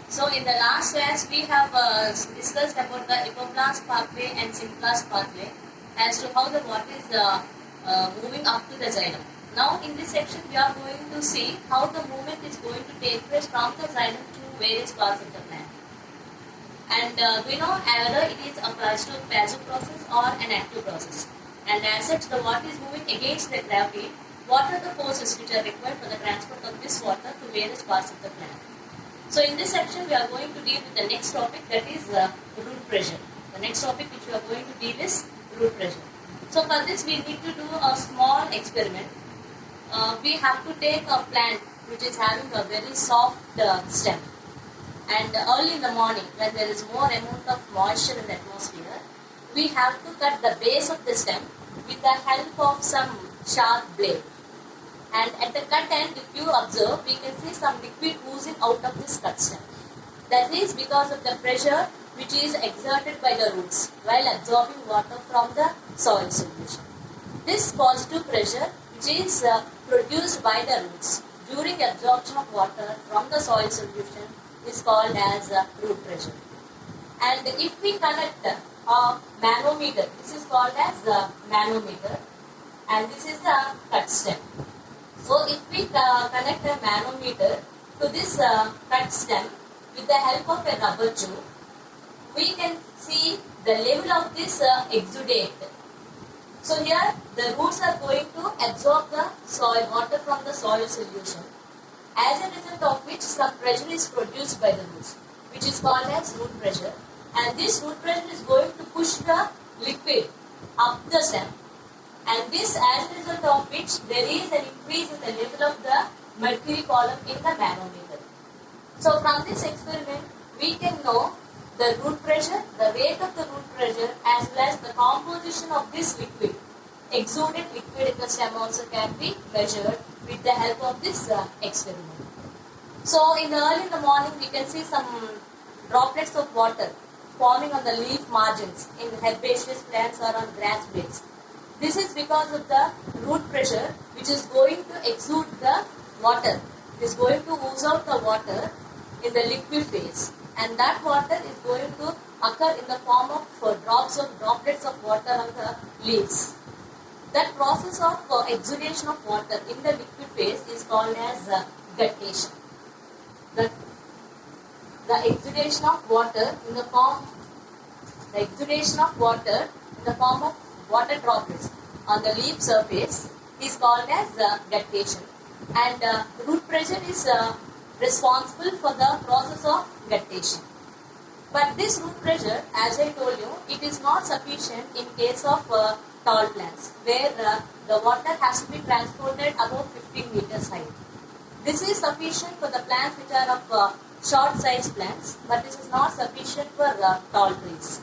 So in the last class we have discussed about the hypoblast pathway and sympblast pathway as to how the water is moving up to the xylem. Now in this section we are going to see how the movement is going to take place from the xylem to various parts of the plant. And we know either it is a passive process or an active process. And as such, the water is moving against the gravity. What are the forces which are required for the transport of this water to various parts of the plant? So in this section, we are going to deal with the next topic, that is root pressure. The next topic which we are going to deal is root pressure. So for this, we need to do a small experiment. We have to take a plant which is having a very soft stem. And early in the morning, when there is more amount of moisture in the atmosphere, we have to cut the base of the stem with the help of some sharp blade. And at the cut end, if you observe, we can see some liquid oozing out of this cut stem. That is because of the pressure which is exerted by the roots while absorbing water from the soil solution. This positive pressure which is produced by the roots during absorption of water from the soil solution is called as root pressure. And if we connect a manometer, this is called as the manometer, and this is the cut stem. So if we connect a manometer to this cut stem with the help of a rubber tube, we can see the level of this exudate. So here the roots are going to absorb the soil water from the soil solution, as a result of which some pressure is produced by the roots, which is called as root pressure. And this root pressure is going to push the liquid up the stem, and this as a result of which there is an increase in the level of the mercury column in the manometer. So from this experiment we can know the root pressure, the rate of the root pressure, as well as the composition of this liquid. Exuded liquid in the stem also can be measured with the help of this experiment. So early in the morning we can see some droplets of water forming on the leaf margins in herbaceous plants or on grass blades. This is because of the root pressure which is going to exude the water. It is going to ooze out the water in the liquid phase, and that water is going to occur in the form of droplets of water on the leaves. That process of exudation of water in the liquid phase is called as guttation. The exudation of water in the form of water droplets on the leaf surface is called as guttation, and root pressure is responsible for the process of guttation. But this root pressure, as I told you, it is not sufficient in case of tall plants, where the water has to be transported above 15 meters height. This is sufficient for the plants which are of short size plants, but this is not sufficient for tall trees.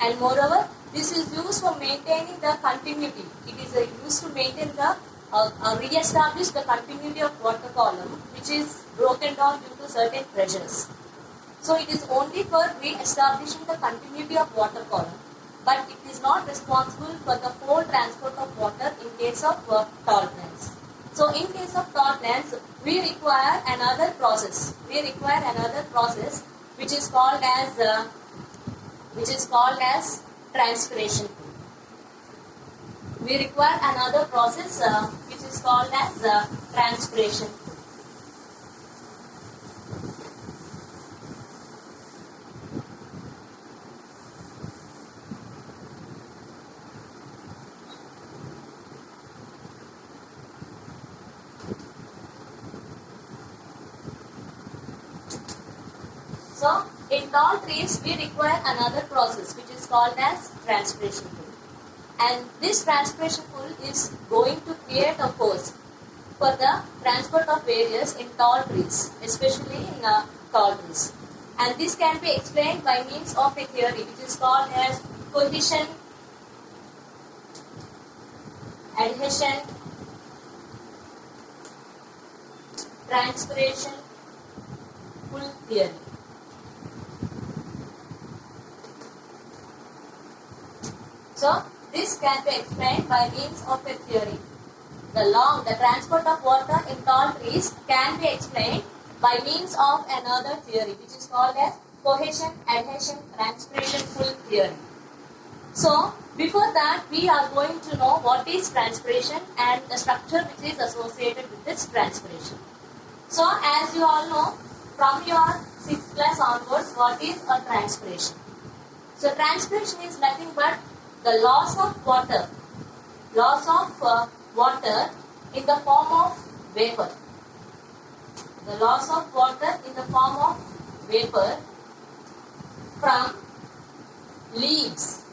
And moreover, this is used for maintaining the continuity. It is used to maintain the re-establish the continuity of water column, which is broken down due to certain pressures. So it is only for re-establishing the continuity of water column, but it is not responsible for the whole transport of water in case of tall plants. So in case of tall plants, we require another process. Which is called as transpiration. We require another process which is called as transpiration. So, in tall trees, we require another process which is called as transpiration pull. And this transpiration pull is going to create a force for the transport of areas in tall trees, especially in tall trees. And this can be explained by means of a theory which is called as cohesion, adhesion, transpiration pull theory. So, this can be explained by means of a theory. The transport of water in tall trees can be explained by means of another theory which is called as cohesion, adhesion, transpiration full theory. So, before that we are going to know what is transpiration and the structure which is associated with this transpiration. So, as you all know, from your 6th class onwards, what is a transpiration? So, transpiration is nothing but the loss of water in the form of vapor. The loss of water in the form of vapor from leaves.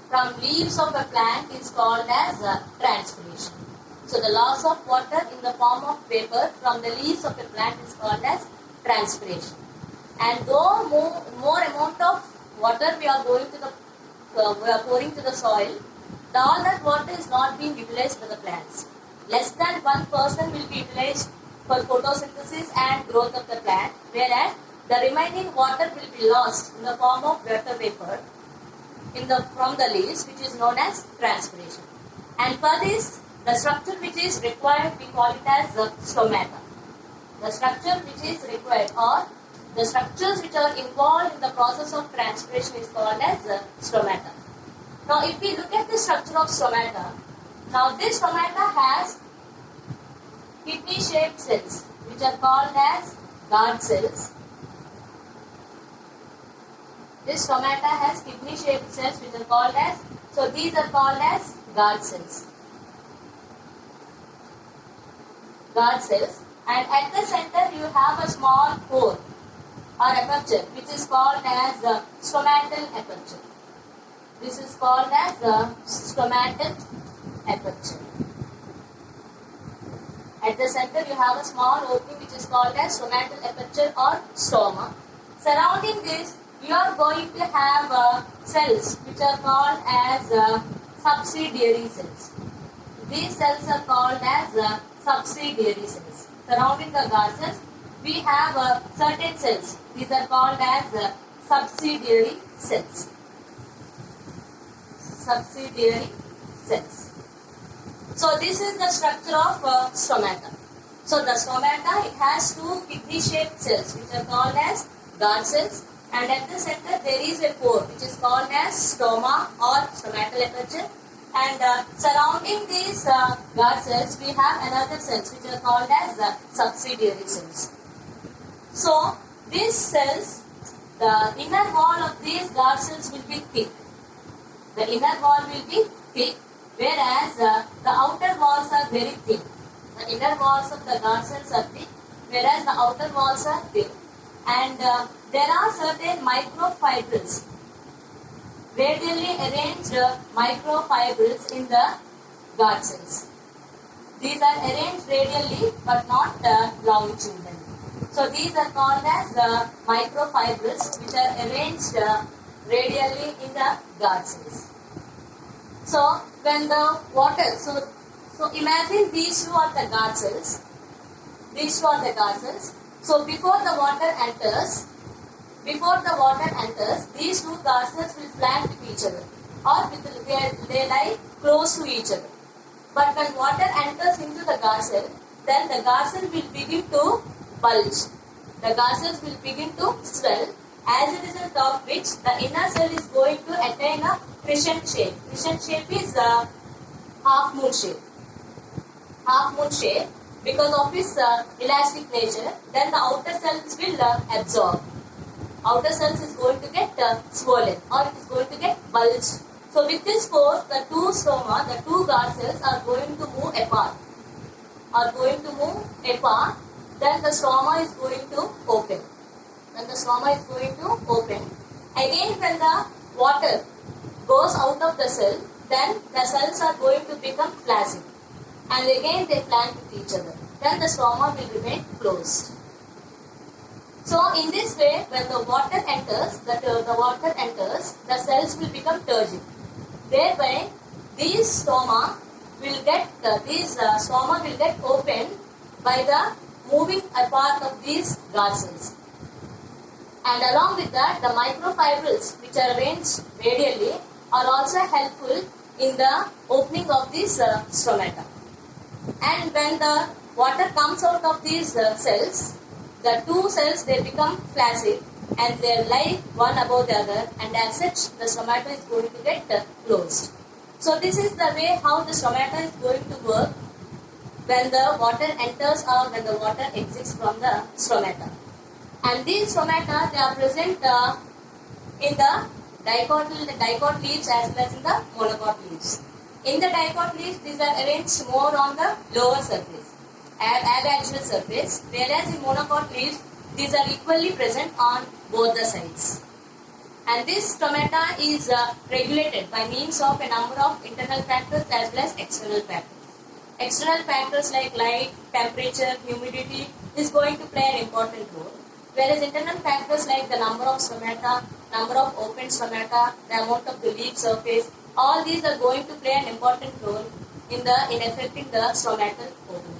From leaves of a plant is called as transpiration. So the loss of water in the form of vapor from the leaves of a plant is called as transpiration. And though more amount of water we are pouring to the soil, all that water is not being utilized by the plants. Less than 1% will be utilized for photosynthesis and growth of the plant, whereas the remaining water will be lost in the form of water vapor from the leaves, which is known as transpiration. And for this, the structure which is required, we call it as the stomata. The structure which is required, or the structures which are involved in the process of transpiration is called as the stomata. Now, if we look at the structure of stomata, now this stomata has kidney-shaped cells, which are called as guard cells. This stomata has kidney-shaped cells, which are called as, so these are called as guard cells. Guard cells, and at the center you have a small pore or aperture, which is called as the stomatal aperture. This is called as the stomatal aperture. At the center you have a small opening which is called as stomatal aperture or stoma. Surrounding this, you are going to have cells which are called as subsidiary cells. These cells are called as subsidiary cells. Surrounding the guard cells, we have certain cells. These are called as subsidiary cells. Subsidiary cells. So this is the structure of stomata. So the stomata, it has two kidney-shaped cells which are called as guard cells, and at the center there is a pore which is called as stoma or stomatal aperture, and surrounding these guard cells we have another cells which are called as subsidiary cells. So these cells, the inner wall of these guard cells will be thick. The inner wall will be thick, whereas the outer walls are very thin. The inner walls of the guard cells are thick, whereas the outer walls are thin. And there are certain microfibrils, radially arranged microfibrils in the guard cells. These are arranged radially but not longitudinally. So these are called as microfibrils which are arranged radially in the guard cells. So when the water, so imagine these two are the guard cells. These two are the guard cells. So before the water enters, these two guard cells will flank with each other, or they lie close to each other. But when water enters into the guard cell, then the guard cell will begin to bulge. The guard cells will begin to swell, as a result of which the inner cell is going to attain a crescent shape. Crescent shape is a half moon shape. Half moon shape, because of its elastic nature, then the outer cells will absorb. Outer cells is going to get swollen, or it is going to get bulged. So with this force, the two guard cells are going to move apart. Then the stoma is going to open. Again, when the water goes out of the cell, then the cells are going to become flaccid. And again they flank with each other. Then the stoma will remain closed. So in this way, when the water enters, the cells will become turgid. Thereby, these stoma will get opened by the moving apart of these guard cells. And along with that, the microfibrils which are arranged radially are also helpful in the opening of this stomata. And when the water comes out of these cells. The two cells, they become flaccid and they lie one above the other, and as such the stomata is going to get closed. So this is the way how the stomata is going to work when the water enters or when the water exits from the stomata. And these stomata, they are present in the dicot leaves as well as in the monocot leaves. In the dicot leaves, these are arranged more on the lower surface, abaxial surface, whereas in monocot leaves, these are equally present on both the sides. And this stomata is regulated by means of a number of internal factors as well as external factors. External factors like light, temperature, humidity is going to play an important role, whereas internal factors like the number of stomata, number of open stomata, the amount of the leaf surface, all these are going to play an important role in affecting the stomatal opening.